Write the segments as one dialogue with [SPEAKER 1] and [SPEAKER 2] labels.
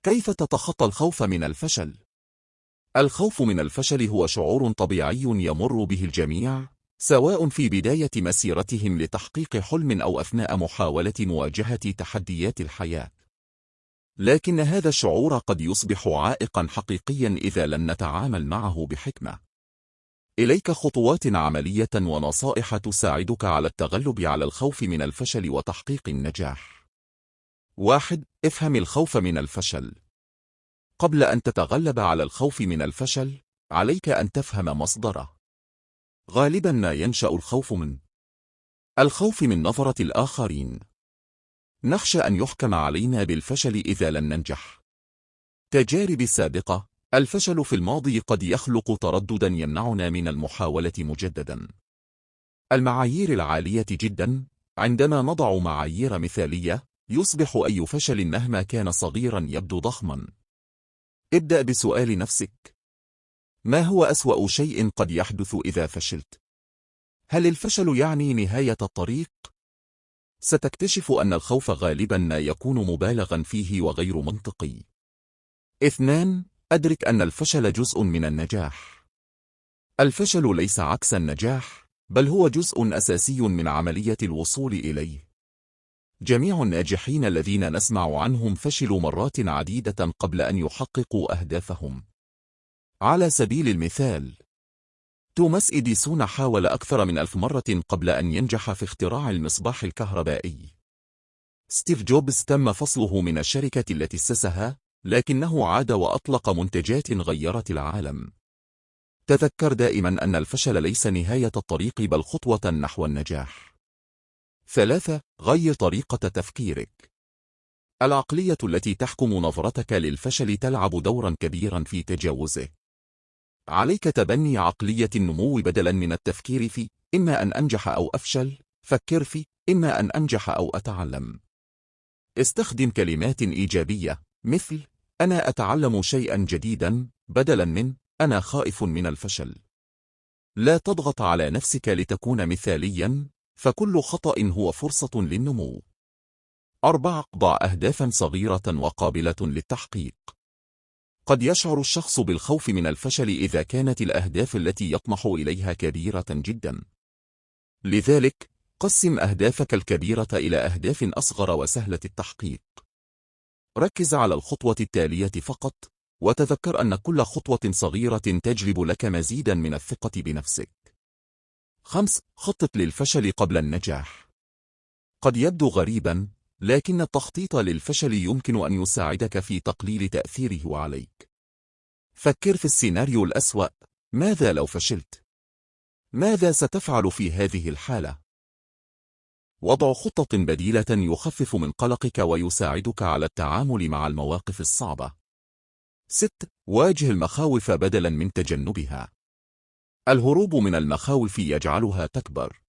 [SPEAKER 1] كيف تتخطى الخوف من الفشل؟ الخوف من الفشل هو شعور طبيعي يمر به الجميع، سواء في بداية مسيرتهم لتحقيق حلم أو أثناء محاولة مواجهة تحديات الحياة. لكن هذا الشعور قد يصبح عائقا حقيقيا إذا لم نتعامل معه بحكمة. إليك خطوات عملية ونصائح تساعدك على التغلب على الخوف من الفشل وتحقيق النجاح. 1. افهم الخوف من الفشل. قبل أن تتغلب على الخوف من الفشل، عليك أن تفهم مصدره. غالبا ما ينشأ الخوف من الخوف من نظرة الآخرين. نخشى أن يحكم علينا بالفشل إذا لم ننجح. تجارب سابقة. الفشل في الماضي قد يخلق ترددا يمنعنا من المحاولة مجددا. المعايير العالية جدا. عندما نضع معايير مثالية، يصبح أي فشل مهما كان صغيرا يبدو ضخما. ابدأ بسؤال نفسك: ما هو أسوأ شيء قد يحدث إذا فشلت؟ هل الفشل يعني نهاية الطريق؟ ستكتشف أن الخوف غالبا ما يكون مبالغا فيه وغير منطقي. 2. أدرك أن الفشل جزء من النجاح. الفشل ليس عكس النجاح، بل هو جزء أساسي من عملية الوصول إليه. جميع الناجحين الذين نسمع عنهم فشلوا مرات عديدة قبل أن يحققوا أهدافهم. على سبيل المثال، توماس إديسون حاول أكثر من 1000 مرة قبل أن ينجح في اختراع المصباح الكهربائي. ستيف جوبز تم فصله من الشركة التي أسسها، لكنه عاد وأطلق منتجات غيرت العالم. تذكر دائما أن الفشل ليس نهاية الطريق بل خطوة نحو النجاح. 3. غير طريقة تفكيرك. العقلية التي تحكم نظرتك للفشل تلعب دورا كبيرا في تجاوزه. عليك تبني عقلية النمو بدلا من التفكير في إما أن أنجح أو أفشل، فكر في إما أن أنجح أو أتعلم. استخدم كلمات إيجابية مثل أنا أتعلم شيئا جديدا بدلا من أنا خائف من الفشل. لا تضغط على نفسك لتكون مثاليا، فكل خطأ هو فرصة للنمو. 4. ضع أهدافا صغيرة وقابلة للتحقيق. قد يشعر الشخص بالخوف من الفشل إذا كانت الأهداف التي يطمح إليها كبيرة جدا. لذلك، قسم أهدافك الكبيرة إلى أهداف أصغر وسهلة التحقيق. ركز على الخطوة التالية فقط، وتذكر أن كل خطوة صغيرة تجلب لك مزيدا من الثقة بنفسك. 5. خطط للفشل قبل النجاح. قد يبدو غريبا، لكن التخطيط للفشل يمكن أن يساعدك في تقليل تأثيره عليك. فكر في السيناريو الأسوأ. ماذا لو فشلت؟ ماذا ستفعل في هذه الحالة؟ وضع خطة بديلة يخفف من قلقك ويساعدك على التعامل مع المواقف الصعبة. 6. واجه المخاوف بدلا من تجنبها. الهروب من المخاوف يجعلها تكبر.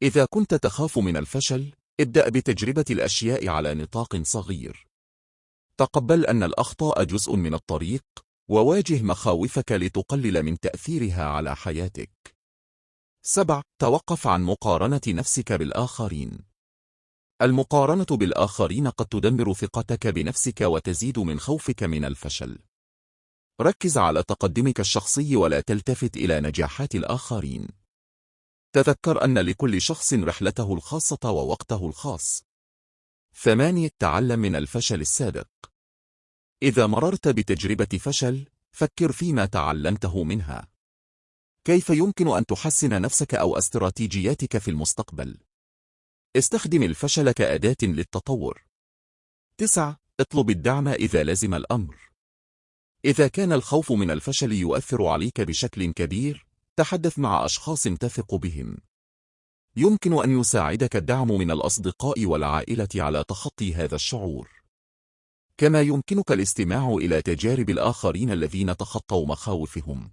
[SPEAKER 1] إذا كنت تخاف من الفشل، ابدأ بتجربة الأشياء على نطاق صغير. تقبل أن الأخطاء جزء من الطريق، وواجه مخاوفك لتقلل من تأثيرها على حياتك. 7. توقف عن مقارنة نفسك بالآخرين. المقارنة بالآخرين قد تدمر ثقتك بنفسك وتزيد من خوفك من الفشل. ركز على تقدمك الشخصي ولا تلتفت إلى نجاحات الآخرين. تذكر أن لكل شخص رحلته الخاصة ووقته الخاص. 8. تعلم من الفشل السابق. إذا مررت بتجربة فشل، فكر فيما تعلمته منها. كيف يمكن أن تحسن نفسك أو استراتيجياتك في المستقبل؟ استخدم الفشل كأداة للتطور. 9. اطلب الدعم إذا لزم الأمر. إذا كان الخوف من الفشل يؤثر عليك بشكل كبير، تحدث مع أشخاص تثق بهم. يمكن أن يساعدك الدعم من الأصدقاء والعائلة على تخطي هذا الشعور. كما يمكنك الاستماع إلى تجارب الآخرين الذين تخطوا مخاوفهم.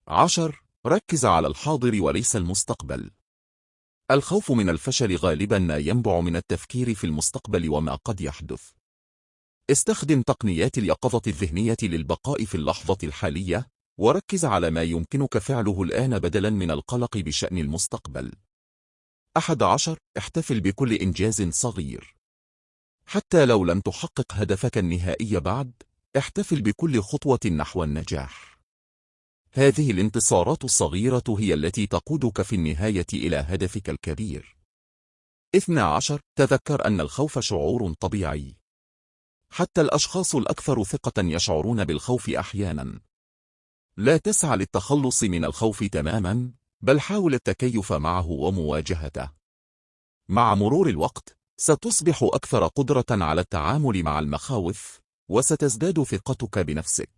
[SPEAKER 1] 10. ركز على الحاضر وليس المستقبل. الخوف من الفشل غالبا ما ينبع من التفكير في المستقبل وما قد يحدث. استخدم تقنيات اليقظة الذهنية للبقاء في اللحظة الحالية، وركز على ما يمكنك فعله الآن بدلا من القلق بشأن المستقبل. 11. احتفل بكل إنجاز صغير. حتى لو لم تحقق هدفك النهائي بعد، احتفل بكل خطوة نحو النجاح. هذه الانتصارات الصغيرة هي التي تقودك في النهاية إلى هدفك الكبير. 12. تذكر أن الخوف شعور طبيعي. حتى الأشخاص الأكثر ثقة يشعرون بالخوف أحيانا. لا تسعى للتخلص من الخوف تماما، بل حاول التكيف معه ومواجهته. مع مرور الوقت، ستصبح أكثر قدرة على التعامل مع المخاوف، وستزداد ثقتك بنفسك.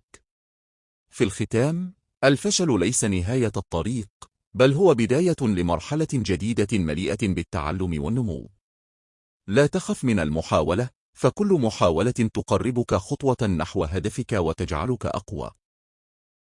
[SPEAKER 1] في الختام، الفشل ليس نهاية الطريق، بل هو بداية لمرحلة جديدة مليئة بالتعلم والنمو. لا تخف من المحاولة، فكل محاولة تقربك خطوة نحو هدفك وتجعلك أقوى.